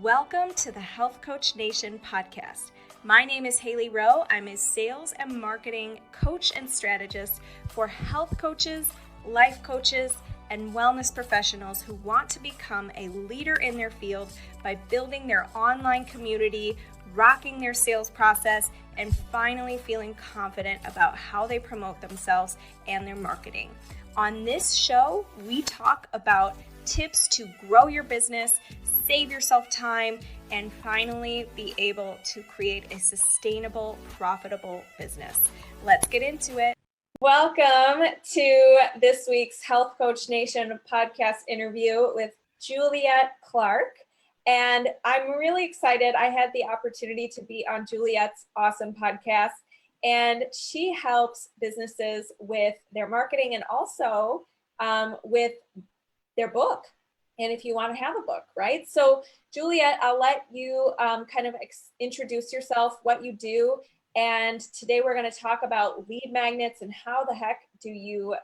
Welcome to the Health Coach Nation podcast. My name is Haley Rowe. I'm a sales and marketing coach and strategist for health coaches, life coaches, and wellness professionals who want to become a leader in their field by building their online community, rocking their sales process, and finally feeling confident about how they promote themselves and their marketing. On this show, we talk about tips to grow your business, save yourself time, and finally be able to create a sustainable, profitable business. Let's get into it. Welcome to this week's Health Coach Nation podcast interview with Juliet Clark. And I'm really excited. I had the opportunity to be on Juliet's awesome podcast, and she helps businesses with their marketing and also with their book. And if you want to have a book, right? So Juliet, I'll let you kind of introduce yourself, what you do. And today we're going to talk about lead magnets and how the heck do you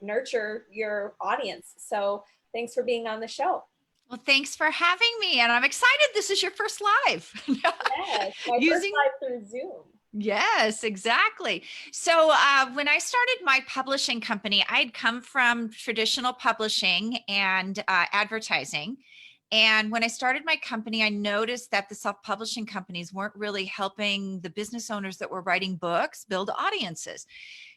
nurture your audience. So thanks for being on the show. Well, thanks for having me. And I'm excited. This is your first live. Yes, my first live through Zoom. Yes, exactly. So when I started my publishing company, I'd come from traditional publishing and advertising. And when I started my company, I noticed that the self-publishing companies weren't really helping the business owners that were writing books build audiences.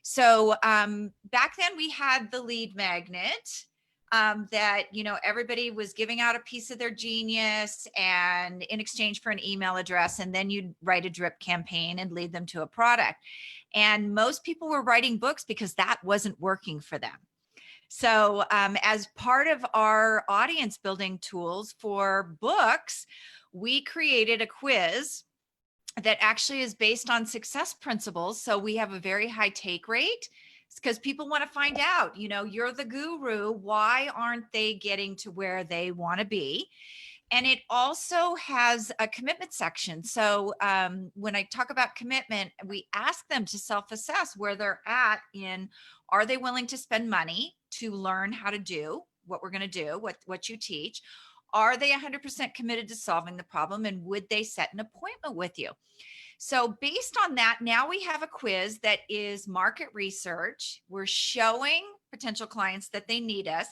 So back then we had the lead magnet. That, everybody was giving out a piece of their genius and in exchange for an email address, and then you'd write a drip campaign and lead them to a product. And most people were writing books because that wasn't working for them. So as part of our audience building tools for books, we created a quiz that actually is based on success principles. So we have a very high take rate. Because people want to find out, you're the guru. Why aren't they getting to where they want to be? And it also has a commitment section. So when I talk about commitment, we ask them to self-assess where they're at in, are they willing to spend money to learn how to do what we're going to do, what you teach? Are they 100% committed to solving the problem? And would they set an appointment with you? So based on that, now we have a quiz that is market research. We're showing potential clients that they need us,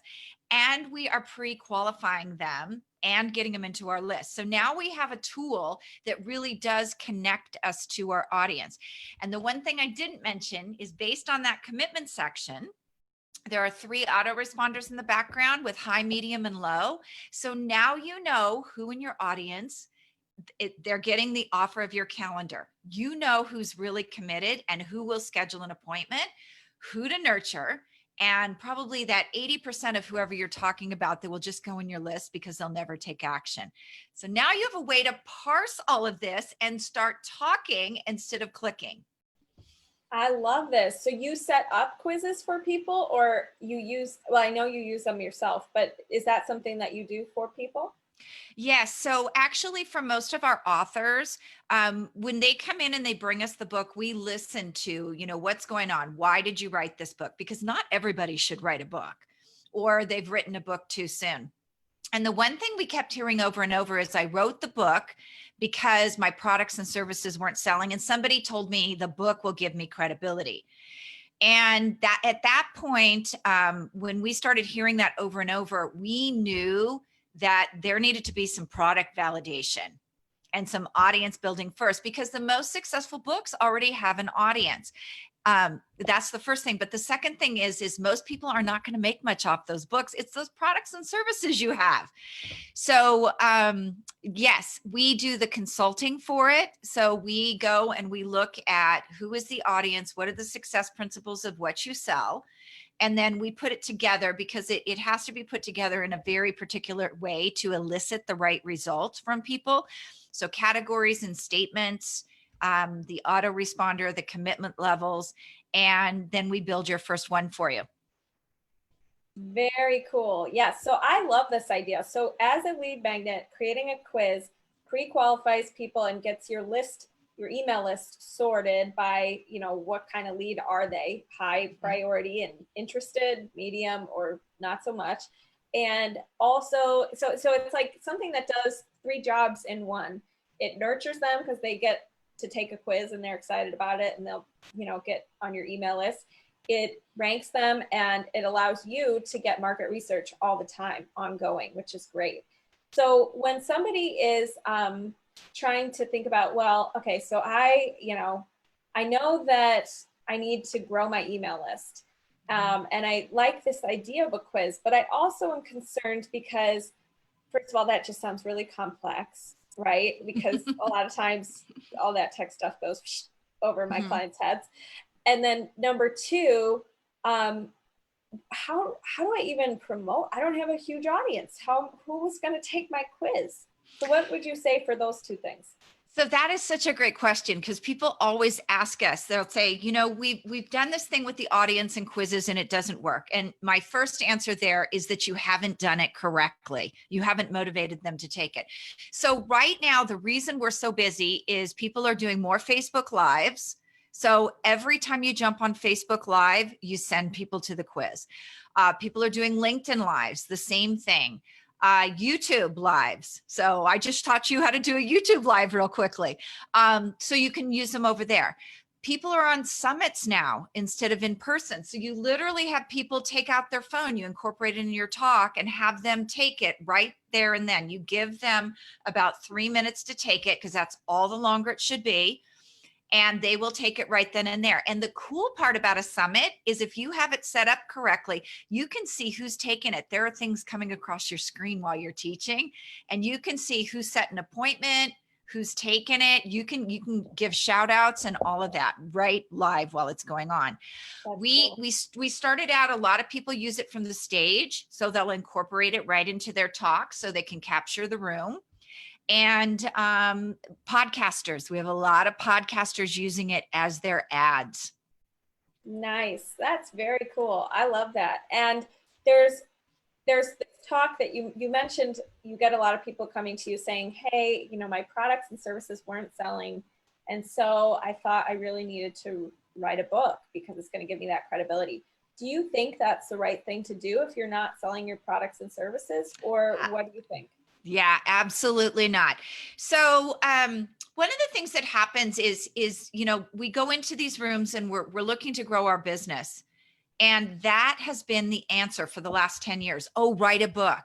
and we are pre-qualifying them and getting them into our list. So now we have a tool that really does connect us to our audience. And the one thing I didn't mention is based on that commitment section, there are 3 autoresponders in the background with high, medium, and low. So now you know who in your audience they're getting the offer of your calendar. You know who's really committed and who will schedule an appointment, who to nurture, and probably that 80% of whoever you're talking about that will just go in your list because they'll never take action. So now you have a way to parse all of this and start talking instead of clicking. I love this. So you set up quizzes for people, or you use, well, I know you use them yourself, but is that something that you do for people? Yes. So actually for most of our authors, when they come in and they bring us the book, we listen to, what's going on? Why did you write this book? Because not everybody should write a book, or they've written a book too soon. And the one thing we kept hearing over and over is I wrote the book because my products and services weren't selling. And somebody told me the book will give me credibility. And that at that point, when we started hearing that over and over, we knew that there needed to be some product validation and some audience building first, because the most successful books already have an audience. That's the first thing. But the second thing is most people are not going to make much off those books. It's those products and services you have. So yes, we do the consulting for it. So we go and we look at who is the audience, what are the success principles of what you sell. And then we put it together because it has to be put together in a very particular way to elicit the right results from people. So categories and statements, the autoresponder, the commitment levels, and then we build your first one for you. Very cool. Yes. So I love this idea. So as a lead magnet, creating a quiz pre-qualifies people and gets your email list sorted by, what kind of lead are they? High priority and interested, medium, or not so much. And also, so it's like something that does three jobs in one. It nurtures them because they get to take a quiz and they're excited about it and they'll, get on your email list. It ranks them and it allows you to get market research all the time, ongoing, which is great. So when somebody is trying to think about, well, okay, so I know that I need to grow my email list. And I like this idea of a quiz, but I also am concerned because, first of all, that just sounds really complex, right? Because a lot of times all that tech stuff goes over my clients' heads. And then number two, how do I even promote? I don't have a huge audience. Who's going to take my quiz? So what would you say for those two things? So that is such a great question because people always ask us, they'll say, we've done this thing with the audience and quizzes and it doesn't work. And my first answer there is that you haven't done it correctly. You haven't motivated them to take it. So right now, the reason we're so busy is people are doing more Facebook Lives. So every time you jump on Facebook Live, you send people to the quiz. People are doing LinkedIn Lives, the same thing. YouTube lives. So I just taught you how to do a YouTube live real quickly. So you can use them over there. People are on summits now instead of in person. So you literally have people take out their phone, you incorporate it in your talk and have them take it right there and then. You give them about 3 minutes to take it because that's all the longer it should be. And they will take it right then and there. And the cool part about a summit is if you have it set up correctly, you can see who's taken it. There are things coming across your screen while you're teaching, and you can see who's set an appointment, who's taken it. You can give shout outs and all of that right live while it's going on. We started out, a lot of people use it from the stage, so they'll incorporate it right into their talk so they can capture the room. And podcasters, we have a lot of podcasters using it as their ads. Nice. That's very cool. I love that. And there's this talk that you mentioned, you get a lot of people coming to you saying, hey, my products and services weren't selling. And so I thought I really needed to write a book because it's going to give me that credibility. Do you think that's the right thing to do if you're not selling your products and services, or what do you think? Yeah, absolutely not. So one of the things that happens is we go into these rooms and we're looking to grow our business. And that has been the answer for the last 10 years. Oh, write a book.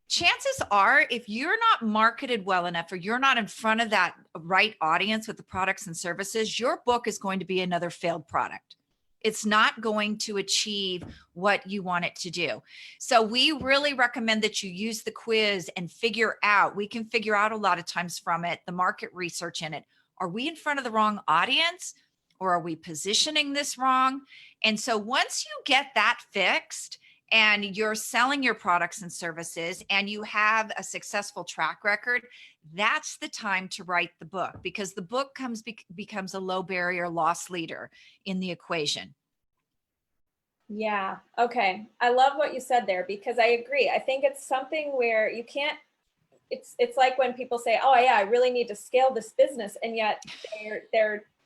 Chances are, if you're not marketed well enough or you're not in front of that right audience with the products and services, your book is going to be another failed product. It's not going to achieve what you want it to do. So we really recommend that you use the quiz and we can figure out a lot of times from it, the market research in it. Are we in front of the wrong audience, or are we positioning this wrong? And so once you get that fixed and you're selling your products and services and you have a successful track record, that's the time to write the book, because the book becomes a low barrier loss leader in the equation. Yeah. Okay. I love what you said there, because I agree. I think it's something where you can't, it's like when people say, oh yeah, I really need to scale this business. And yet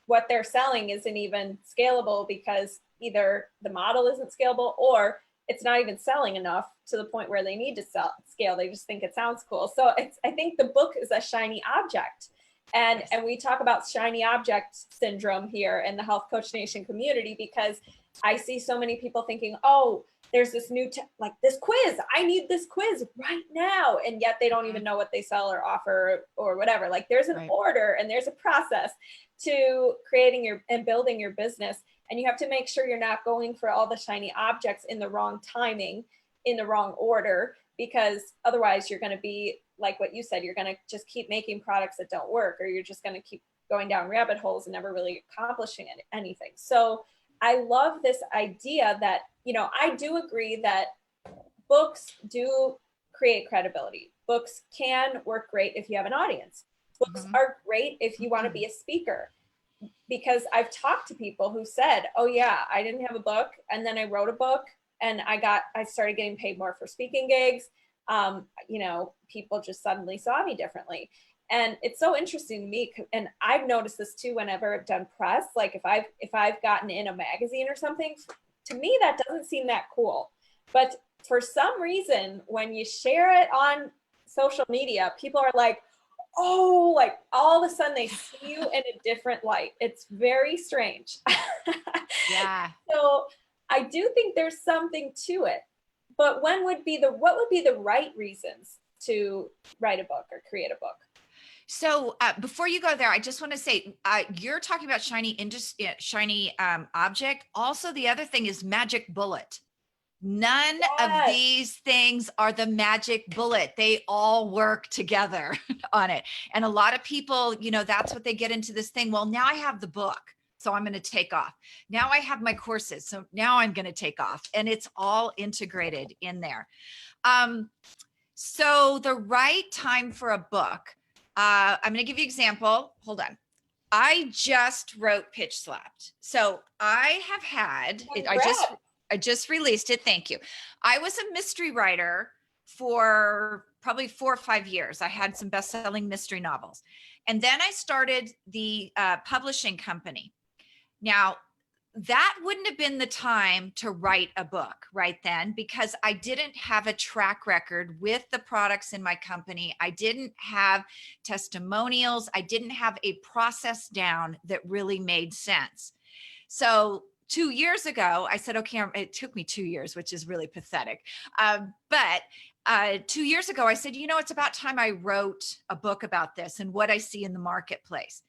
what they're selling isn't even scalable, because either the model isn't scalable or it's not even selling enough to the point where they need to scale. They just think it sounds cool. So I think the book is a shiny object. And we talk about shiny object syndrome here in the Health Coach Nation community, because I see so many people thinking, oh, there's this new, like this quiz, I need this quiz right now. And yet they don't even know what they sell or offer or whatever. Like there's an order and there's a process to creating and building your business. And you have to make sure you're not going for all the shiny objects in the wrong timing, in the wrong order, because otherwise you're going to be like what you said, you're going to just keep making products that don't work, or you're just going to keep going down rabbit holes and never really accomplishing anything. So I love this idea that, I do agree that books do create credibility. Books can work great if you have an audience. Books are great if you want to be a speaker, because I've talked to people who said, oh yeah, I didn't have a book, and then I wrote a book and I started getting paid more for speaking gigs. People just suddenly saw me differently. And it's so interesting to me. And I've noticed this too, whenever I've done press, like if I've gotten in a magazine or something, to me, that doesn't seem that cool. But for some reason, when you share it on social media, people are like, oh, like all of a sudden they see you in a different light. It's very strange. Yeah. So I do think there's something to it. But what would be the right reasons to write a book or create a book? So before you go there, I just want to say you're talking about shiny object. Also, the other thing is magic bullet. None of Yes. these things are the magic bullet. They all work together on it. And a lot of people, that's what they get into this thing. Well, now I have the book, so I'm going to take off. Now I have my courses, so now I'm going to take off. And it's all integrated in there. So the right time for a book, I'm going to give you an example. Hold on. I just wrote Pitch Slapped. So I have had it. I just released it. Thank you. I was a mystery writer for probably 4 or 5 years. I had some best-selling mystery novels. And then I started the publishing company. Now, that wouldn't have been the time to write a book right then, because I didn't have a track record with the products in my company. I didn't have testimonials. I didn't have a process down that really made sense. So 2 years ago, I said, okay, it took me 2 years, which is really pathetic. But 2 years ago, I said, it's about time I wrote a book about this and what I see in the marketplace.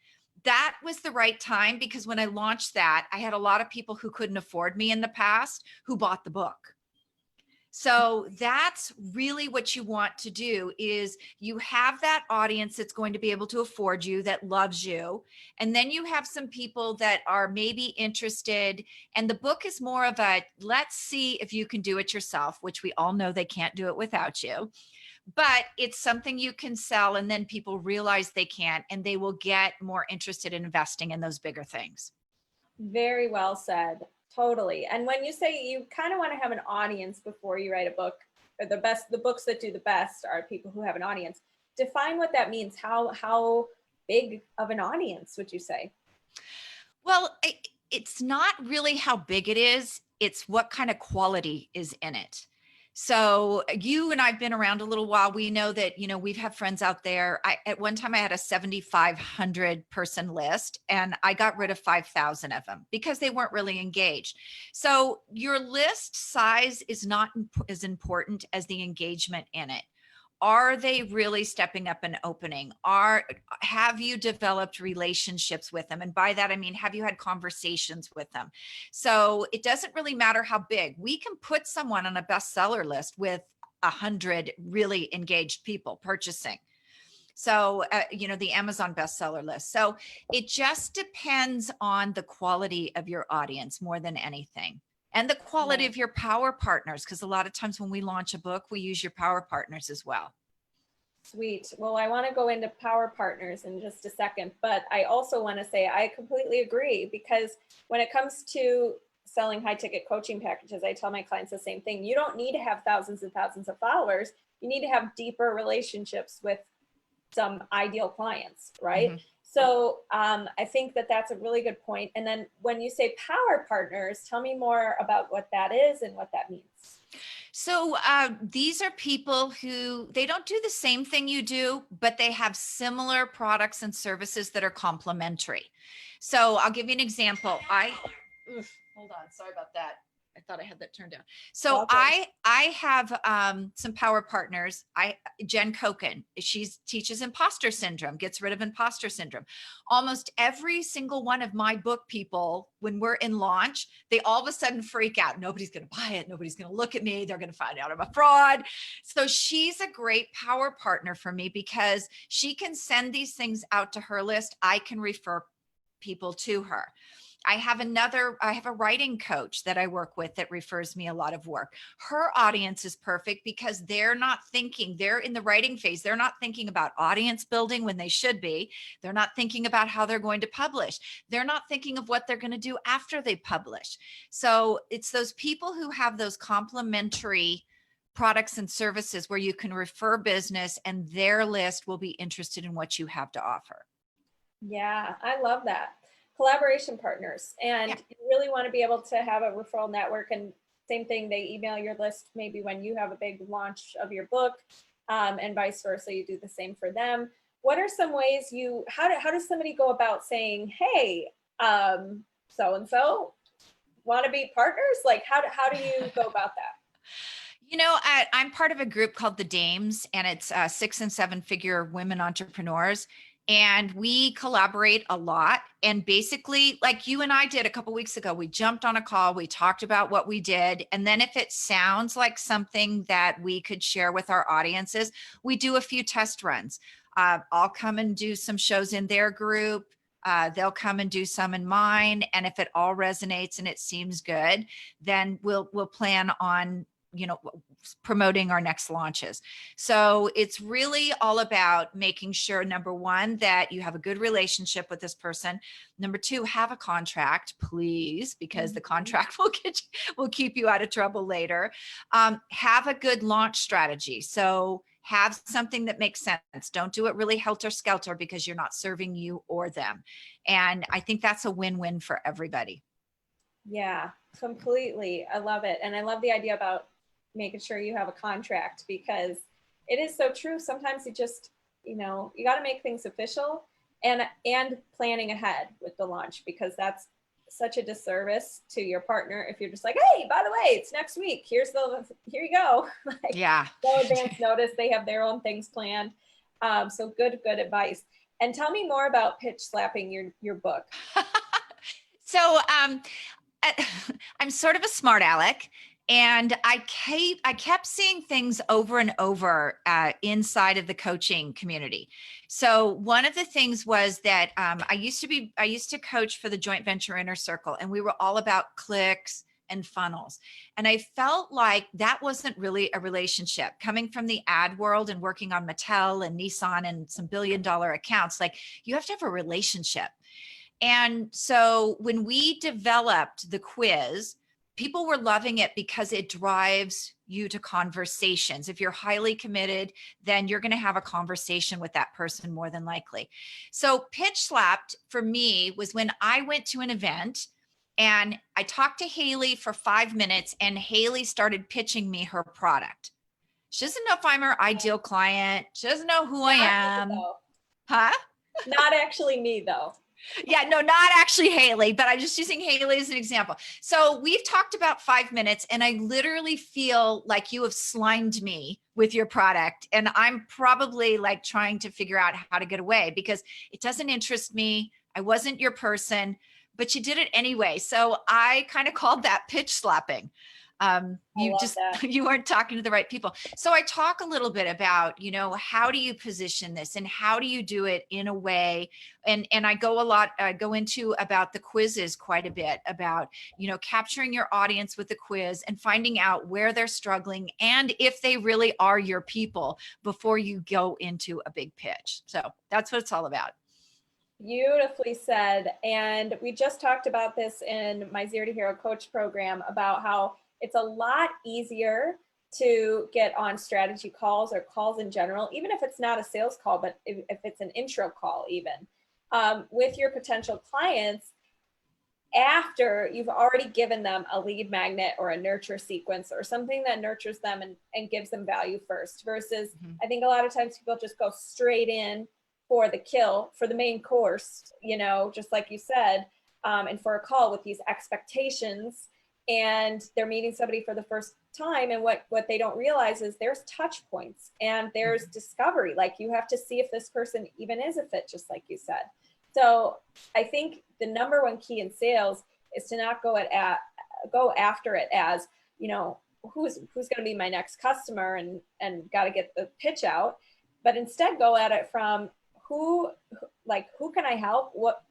That was the right time, because when I launched that, I had a lot of people who couldn't afford me in the past who bought the book. So that's really what you want to do, is you have that audience that's going to be able to afford you, that loves you. And then you have some people that are maybe interested. And the book is more of a, let's see if you can do it yourself, which we all know they can't do it without you. But it's something you can sell, and then people realize they can't, and they will get more interested in investing in those bigger things. Very well said. Totally. And when you say you kind of want to have an audience before you write a book, or the books that do the best are people who have an audience. Define what that means. How big of an audience would you say? Well, it's not really how big it is. It's what kind of quality is in it. So you and I've been around a little while. We know that, we've had friends out there. At one time I had a 7,500 person list, and I got rid of 5,000 of them because they weren't really engaged. So your list size is not as important as the engagement in it. Are they really stepping up and opening? Have you developed relationships with them? And by that, I mean, have you had conversations with them? So it doesn't really matter how big. We can put someone on a bestseller list with 100 really engaged people purchasing. So, the Amazon bestseller list. So it just depends on the quality of your audience more than anything. And the quality of your power partners, because a lot of times when we launch a book, we use your power partners as well. Sweet. Well, I want to go into power partners in just a second, but I also want to say I completely agree, because when it comes to selling high ticket coaching packages, I tell my clients the same thing. You don't need to have thousands and thousands of followers. You need to have deeper relationships with some ideal clients, right? Mm-hmm. So I think that that's a really good point. And then when you say power partners, tell me more about what that is and what that means. So these are people who, they don't do the same thing you do, but they have similar products and services that are complementary. So I'll give you an example. Hold on, sorry about that. I thought I had that turned down. So okay. I have some power partners. Jen Koken, she teaches imposter syndrome, gets rid of imposter syndrome. Almost every single one of my book people, when we're in launch, they all of a sudden freak out. Nobody's going to buy it. Nobody's going to look at me. They're going to find out I'm a fraud. So she's a great power partner for me, because she can send these things out to her list. I can refer people to her. I have a writing coach that I work with that refers me a lot of work. Her audience is perfect because they're in the writing phase. They're not thinking about audience building when they should be. They're not thinking about how they're going to publish. They're not thinking of what they're going to do after they publish. So it's those people who have those complementary products and services where you can refer business, and their list will be interested in what you have to offer. Yeah, I love that. Collaboration partners. And you really want to be able to have a referral network. And same thing, they email your list maybe when you have a big launch of your book, and vice versa, you do the same for them. What are some ways how does somebody go about saying, hey, so-and-so want to be partners? Like, how do you go about that? I'm part of a group called the Dames, and it's 6 and 7 figure women entrepreneurs. And we collaborate a lot. And basically, like you and I did a couple weeks ago, we jumped on a call, we talked about what we did. And then if it sounds like something that we could share with our audiences, we do a few test runs. I'll come and do some shows in their group. They'll come and do some in mine. And if it all resonates and it seems good, then we'll plan on promoting our next launches. So it's really all about making sure, number one, that you have a good relationship with this person. Number two, have a contract, please, because the contract will keep you out of trouble later. Have a good launch strategy. So have something that makes sense. Don't do it really helter-skelter because you're not serving you or them. And I think that's a win-win for everybody. Yeah, completely. I love it. And I love the idea about making sure you have a contract, because it is so true. Sometimes you just, you got to make things official, and planning ahead with the launch, because that's such a disservice to your partner if you're just like, hey, by the way, it's next week. Here you go. Like, yeah. No advance notice. They have their own things planned. So good advice. And tell me more about pitch slapping your book. So I'm sort of a smart aleck. And I kept seeing things over and over inside of the coaching community. So one of the things was that I used to coach for the joint venture inner circle, and we were all about clicks and funnels. And I felt like that wasn't really a relationship. Coming from the ad world and working on Mattel and Nissan and some billion-dollar accounts, like, you have to have a relationship. And so when we developed the quiz, people were loving it because it drives you to conversations. If you're highly committed, then you're going to have a conversation with that person more than likely. So pitch slapped for me was when I went to an event and I talked to Haley for 5 minutes, and Haley started pitching me her product. She doesn't know if I'm her ideal client. She doesn't know who I am. Huh? Not actually me, though. Yeah, no, not actually Haley, but I'm just using Haley as an example. So we've talked about 5 minutes, and I literally feel like you have slimed me with your product. And I'm probably like trying to figure out how to get away because it doesn't interest me. I wasn't your person, but you did it anyway. So I kind of called that pitch slapping. You weren't talking to the right people. So I talk a little bit about, how do you position this and how do you do it in a way? And I go into about the quizzes quite a bit about, capturing your audience with the quiz and finding out where they're struggling and if they really are your people before you go into a big pitch. So that's what it's all about. Beautifully said. And we just talked about this in my Zero to Hero coach program about how it's a lot easier to get on strategy calls or calls in general, even if it's not a sales call, but if it's an intro call, even with your potential clients, after you've already given them a lead magnet or a nurture sequence or something that nurtures them and gives them value first, versus I think a lot of times people just go straight in for the kill, for the main course, just like you said, and for a call with these expectations. And they're meeting somebody for the first time. And what they don't realize is there's touch points and there's discovery. Like, you have to see if this person even is a fit, just like you said. So I think the number one key in sales is to not go after it as, who's going to be my next customer and got to get the pitch out, but instead go at it from who can I help? What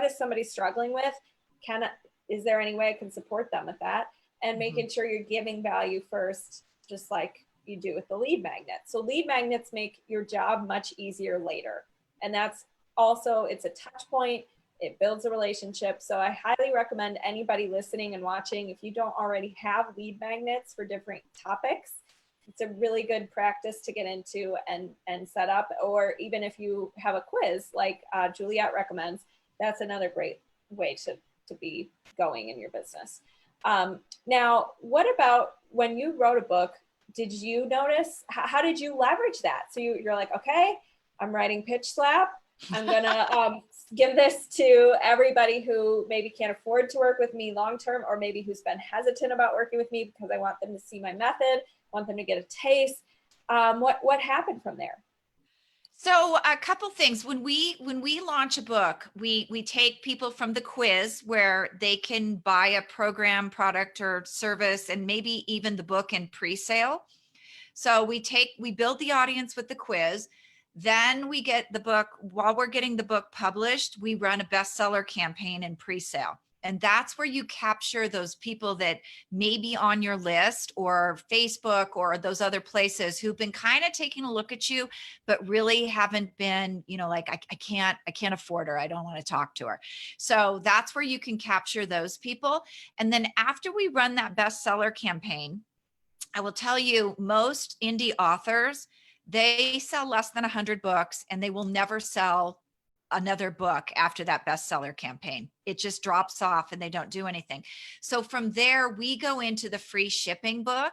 is somebody struggling with? Is there any way I can support them with that? And making sure you're giving value first, just like you do with the lead magnet. So lead magnets make your job much easier later. And that's also, it's a touch point. It builds a relationship. So I highly recommend anybody listening and watching, if you don't already have lead magnets for different topics, it's a really good practice to get into and set up. Or even if you have a quiz like Juliet recommends, that's another great way to be going in your business. Now, what about when you wrote a book? Did you notice, how did you leverage that? So you're like, okay, I'm writing Pitch Slap. I'm gonna give this to everybody who maybe can't afford to work with me long term, or maybe who's been hesitant about working with me because I want them to see my method, want them to get a taste. What happened from there? So a couple things. When we launch a book, we take people from the quiz where they can buy a program, product, or service, and maybe even the book in pre-sale. So we build the audience with the quiz. Then we get the book. While we're getting the book published, we run a bestseller campaign in pre-sale. And that's where you capture those people that may be on your list or Facebook or those other places who've been kind of taking a look at you, but really haven't been, like, I can't afford her. I don't want to talk to her. So that's where you can capture those people. And then after we run that bestseller campaign, I will tell you, most indie authors, they sell less than 100 books and they will never sell another book after that bestseller campaign. It just drops off and they don't do anything. So from there, we go into the free shipping book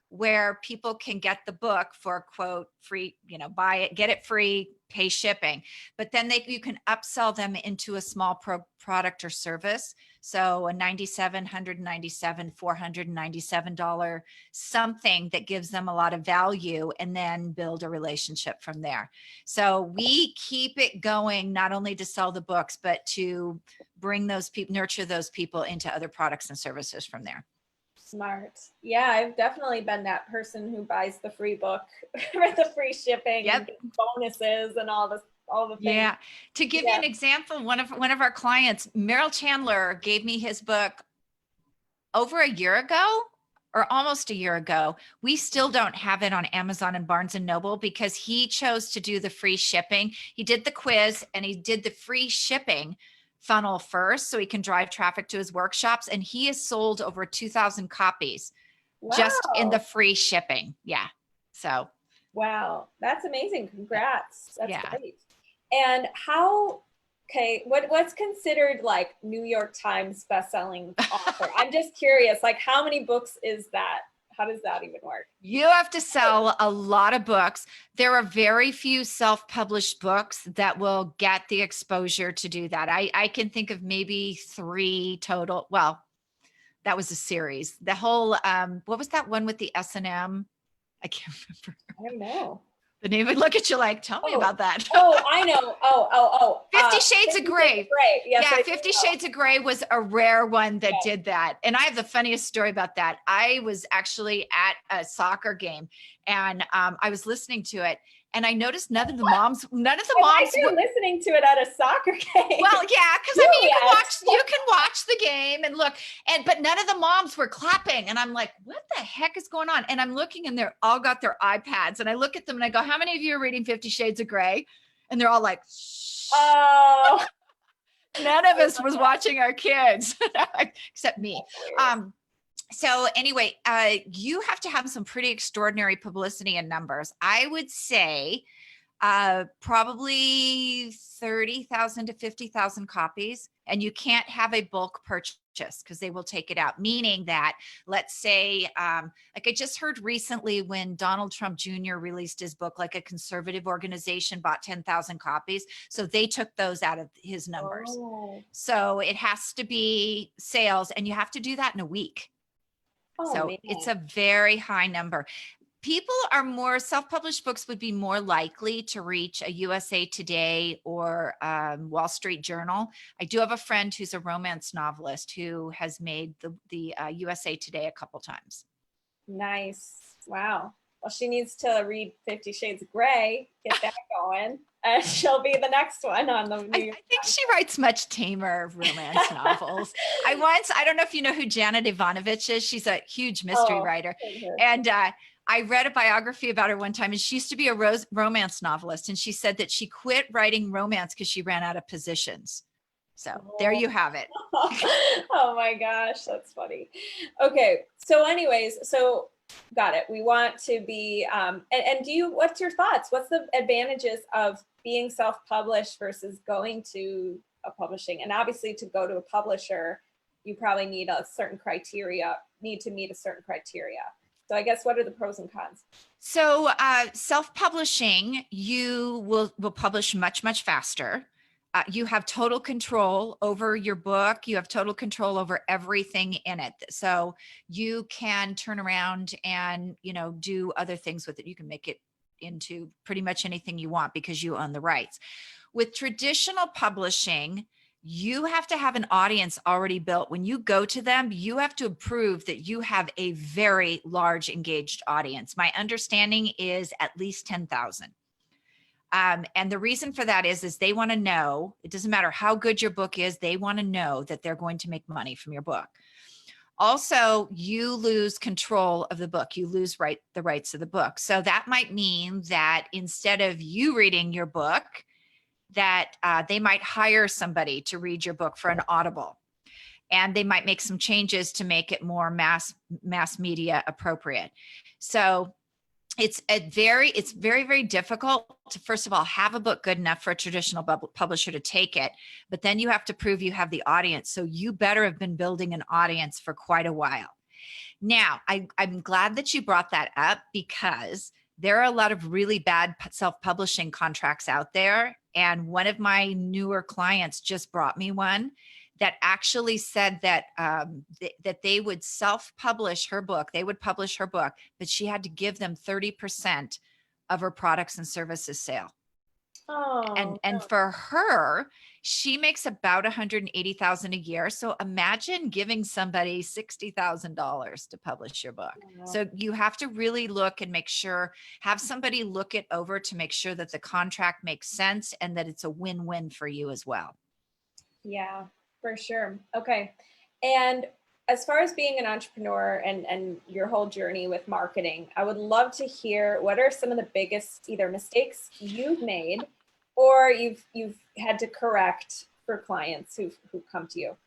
where people can get the book for quote free, buy it, get it free, pay shipping. But then you can upsell them into a small product or service. So a $97, $197, $497 something that gives them a lot of value, and then build a relationship from there. So we keep it going, not only to sell the books, but to bring those people, nurture those people into other products and services from there. Smart. Yeah, I've definitely been that person who buys the free book with the free shipping and bonuses and all the things. Yeah. To give you an example, one of our clients, Merrill Chandler, gave me his book over a year ago or almost a year ago. We still don't have it on Amazon and Barnes and Noble because he chose to do the free shipping. He did the quiz and he did the free shipping funnel first so he can drive traffic to his workshops. And he has sold over 2,000 copies just in the free shipping. Yeah. So. Wow. That's amazing. Congrats. That's great. And what's considered like New York Times bestselling author? I'm just curious, like how many books is that? How does that even work? You have to sell a lot of books. There are very few self-published books that will get the exposure to do that. I can think of maybe 3 total. Well, that was a series. The whole, what was that one with the S&M? I can't remember. I don't know. The name would look at you like, tell me about that. I know. 50 Shades of Grey. Yes, yeah, 50 Shades of Grey was a rare one that did that. And I have the funniest story about that. I was actually at a soccer game and I was listening to it. And I noticed none of the moms were listening to it at a soccer game. Well, yeah, because I mean, you can watch the game and look, but none of the moms were clapping. And I'm like, what the heck is going on? And I'm looking and they're all got their iPads. And I look at them and I go, how many of you are reading 50 Shades of Grey? And they're all like, shh. Oh. None of us was watching our kids, except me. So anyway, you have to have some pretty extraordinary publicity and numbers. I would say probably 30,000 to 50,000 copies. And you can't have a bulk purchase because they will take it out. Meaning that, let's say, like I just heard recently when Donald Trump Jr. released his book, like a conservative organization bought 10,000 copies. So they took those out of his numbers. So it has to be sales and you have to do that in a week. It's a very high number. People are more, self-published books would be more likely to reach a USA Today or Wall Street Journal. I do have a friend who's a romance novelist who has made the USA Today a couple times. Nice. Wow. Well, she needs to read 50 Shades of Grey, get that going. She'll be the next one on the New York I think she writes much tamer romance novels. I don't know if you know who Janet Ivanovich is. She's a huge mystery writer. And I read a biography about her one time, and she used to be a romance novelist. And she said that she quit writing romance because she ran out of positions. So there you have it. Oh my gosh, that's funny. Okay. So anyways, got it. We want to be, and what's your thoughts? What's the advantages of being self-published versus going to a publishing? And obviously to go to a publisher, you probably need to meet a certain criteria. So I guess what are the pros and cons? So self-publishing, you will publish much, much faster. You have total control over your book. You have total control over everything in it. So you can turn around and, do other things with it. You can make it into pretty much anything you want because you own the rights. With traditional publishing, you have to have an audience already built. When you go to them, you have to prove that you have a very large engaged audience. My understanding is at least 10,000. And the reason for that is they want to know, it doesn't matter how good your book is, they want to know that they're going to make money from your book. Also, you lose control of the book. You lose the rights of the book. So that might mean that instead of you reading your book, that they might hire somebody to read your book for an Audible, and they might make some changes to make it more mass media appropriate. So it's very, very difficult to, first of all, have a book good enough for a traditional publisher to take it, but then you have to prove you have the audience. So you better have been building an audience for quite a while. Now, I'm glad that you brought that up, because there are a lot of really bad self-publishing contracts out there. And one of my newer clients just brought me one that actually said that that they would self-publish her book. They would publish her book, but she had to give them 30% of her products and services sale. Oh, and for her, she makes about $180,000 a year. So imagine giving somebody $60,000 to publish your book. wow. So you have to really look and make sure, have somebody look it over to make sure that the contract makes sense and that it's a win-win for you as well. Yeah, for sure. Okay. And as far as being an entrepreneur and your whole journey with marketing, I would love to hear what are some of the biggest either mistakes you've made or you've had to correct for clients who've come to you.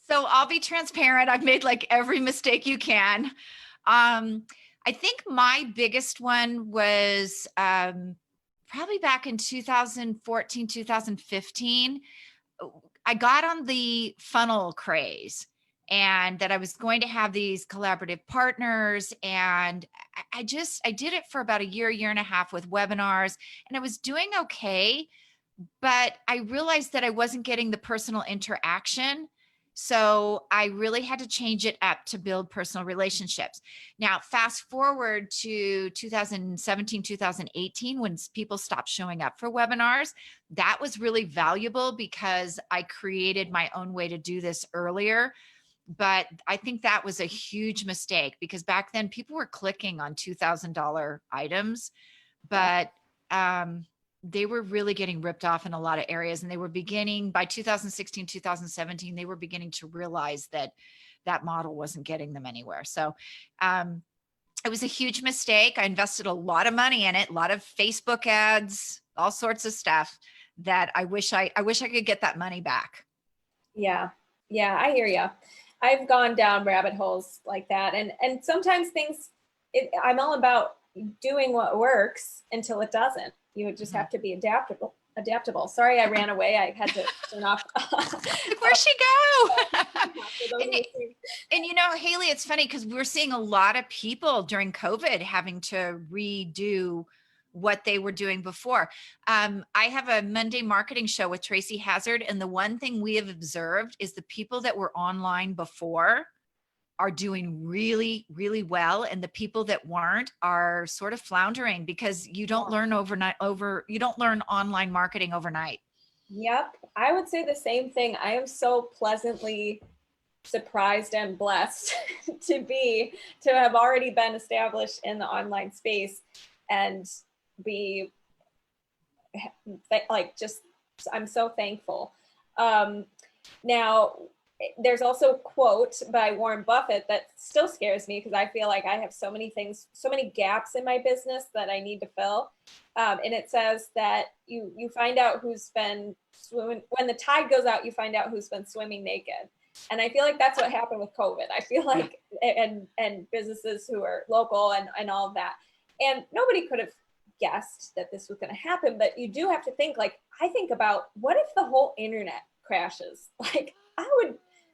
So I'll be transparent. I've made like every mistake you can. I think my biggest one was probably back in 2014, 2015. I got on the funnel craze, and that I was going to have these collaborative partners. And I did it for about a year and a half with webinars, and I was doing okay, but I realized that I wasn't getting the personal interaction. So I really had to change it up to build personal relationships. Now, fast forward to 2017, 2018, when people stopped showing up for webinars, that was really valuable because I created my own way to do this earlier. But I think that was a huge mistake, because back then people were clicking on $2,000 items, but they were really getting ripped off in a lot of areas. And they were beginning, by 2016, 2017, they were beginning to realize that that model wasn't getting them anywhere. So it was a huge mistake. I invested a lot of money in it, a lot of Facebook ads, all sorts of stuff that I wish I could get that money back. Yeah. Yeah, I hear you. I've gone down rabbit holes like that. And sometimes I'm all about doing what works until it doesn't. You just have to be adaptable. Sorry, I ran away. I had to turn off. Where'd she go? And Haley, it's funny because we're seeing a lot of people during COVID having to redo what they were doing before. I have a Monday marketing show with Tracy Hazard. And the one thing we have observed is the people that were online before are doing really, really well. And the people that weren't are sort of floundering, because you don't learn you don't learn online marketing overnight. Yep. I would say the same thing. I am so pleasantly surprised and blessed to have already been established in the online space and be like, I'm so thankful. Now, there's also a quote by Warren Buffett that still scares me, because I feel like I have so many gaps in my business that I need to fill. And it says that you find out who's been swimming, when the tide goes out, you find out who's been swimming naked. And I feel like that's what happened with COVID. I feel like, and businesses who are local and all of that. And nobody could have guessed that this was going to happen, but you do have to think, like, I think about, what if the whole internet crashes? Like,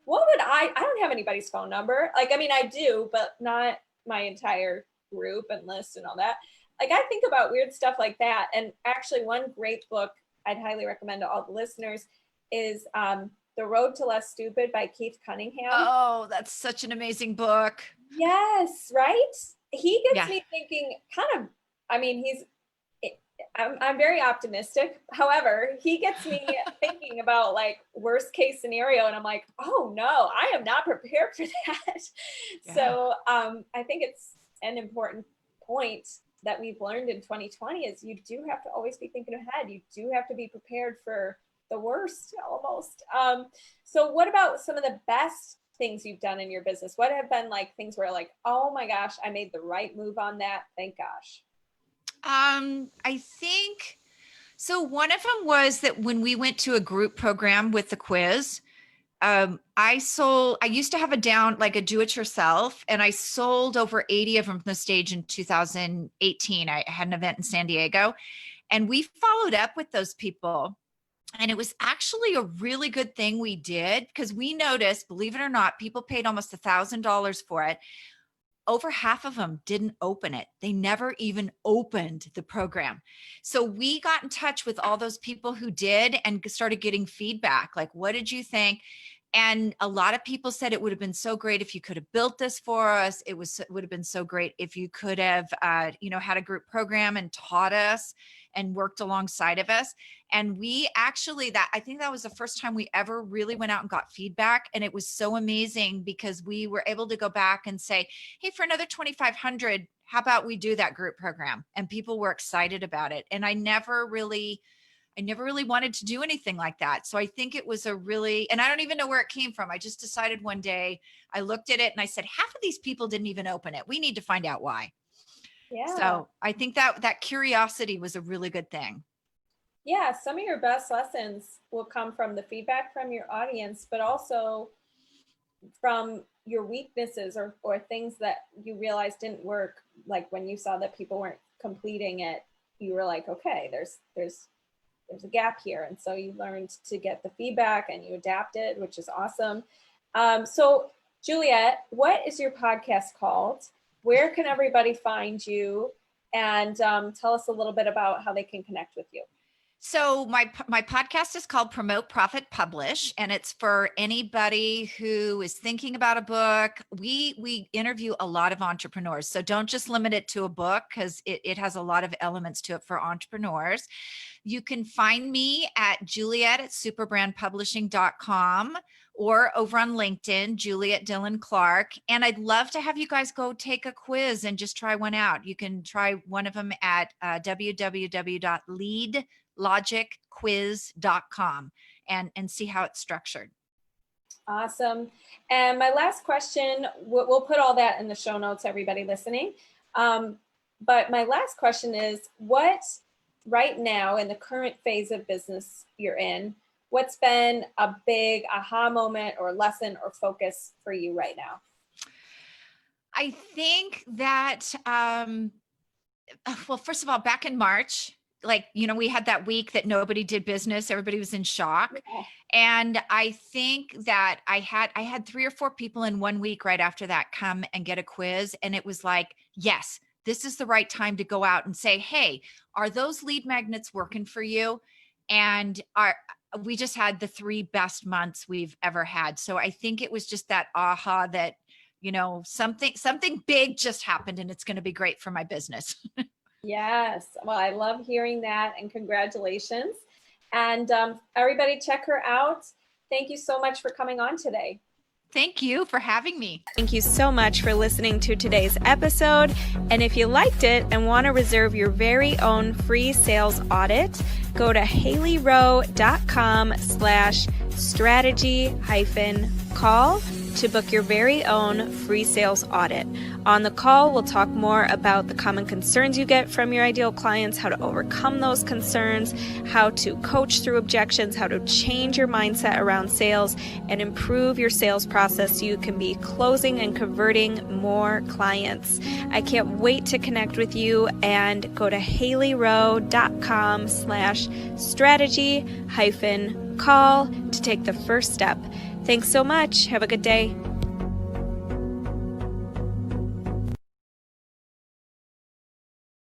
I don't have anybody's phone number. Like, I mean, I do, but not my entire group and list and all that. Like, I think about weird stuff like that. And actually, one great book I'd highly recommend to all the listeners is The Road to Less Stupid by Keith Cunningham. Oh, that's such an amazing book. Yes, right? He gets me thinking I mean, I'm very optimistic. However, he gets me thinking about like worst case scenario. And I'm like, oh no, I am not prepared for that. Yeah. So I think it's an important point that we've learned in 2020 is you do have to always be thinking ahead. You do have to be prepared for the worst almost. So what about some of the best things you've done in your business? What have been like things where like, oh my gosh, I made the right move on that. Thank gosh. I think, so one of them was that when we went to a group program with the quiz, I used to have a do-it-yourself, and I sold over 80 of them from the stage in 2018. I had an event in San Diego, and we followed up with those people. And it was actually a really good thing we did, because we noticed, believe it or not, people paid almost $1,000 for it. Over half of them didn't open it. They never even opened the program. So we got in touch with all those people who did and started getting feedback. Like, what did you think? And a lot of people said it would have been so great if you could have built this for us. It would have been so great if you could have, had a group program and taught us and worked alongside of us. And we actually, I think that was the first time we ever really went out and got feedback. And it was so amazing because we were able to go back and say, hey, for another $2,500, how about we do that group program? And people were excited about it. And I never really wanted to do anything like that. So I think it was and I don't even know where it came from. I just decided one day, I looked at it and I said, half of these people didn't even open it. We need to find out why. Yeah. So I think that curiosity was a really good thing. Yeah. Some of your best lessons will come from the feedback from your audience, but also from your weaknesses or things that you realized didn't work. Like when you saw that people weren't completing it, you were like, okay, there's a gap here. And so you learned to get the feedback and you adapted, which is awesome. So Juliet, what is your podcast called? Where can everybody find you? And tell us a little bit about how they can connect with you. So my podcast is called Promote, Profit, Publish, and it's for anybody who is thinking about a book. We interview a lot of entrepreneurs, so don't just limit it to a book, because it has a lot of elements to it for entrepreneurs. You can find me at Juliet@superbrandpublishing.com or over on LinkedIn, Juliet Dillon Clark. And I'd love to have you guys go take a quiz and just try one out. You can try one of them at www.leadlogicquiz.com and see how it's structured. Awesome. And my last question, we'll put all that in the show notes, everybody listening. But my last question is, what right now in the current phase of business you're in, what's been a big aha moment or lesson or focus for you right now? I think that, well, first of all, back in March, we had that week that nobody did business. Everybody was in shock. Yeah. And I think that I had 3 or 4 people in 1 week right after that come and get a quiz. And it was like, yes, this is the right time to go out and say, hey, are those lead magnets working for you? And we just had the 3 best months we've ever had. So I think it was just that aha that, something big just happened and it's going to be great for my business. Yes. Well, I love hearing that, and congratulations. And everybody check her out. Thank you so much for coming on today. Thank you for having me. Thank you so much for listening to today's episode. And if you liked it and want to reserve your very own free sales audit, go to haleyrowe.com/strategy-call to book your very own free sales audit. On the call, we'll talk more about the common concerns you get from your ideal clients, how to overcome those concerns, how to coach through objections, how to change your mindset around sales, and improve your sales process so you can be closing and converting more clients. I can't wait to connect with you, and go to haleyrowe.com/strategy-call to take the first step. Thanks so much. Have a good day.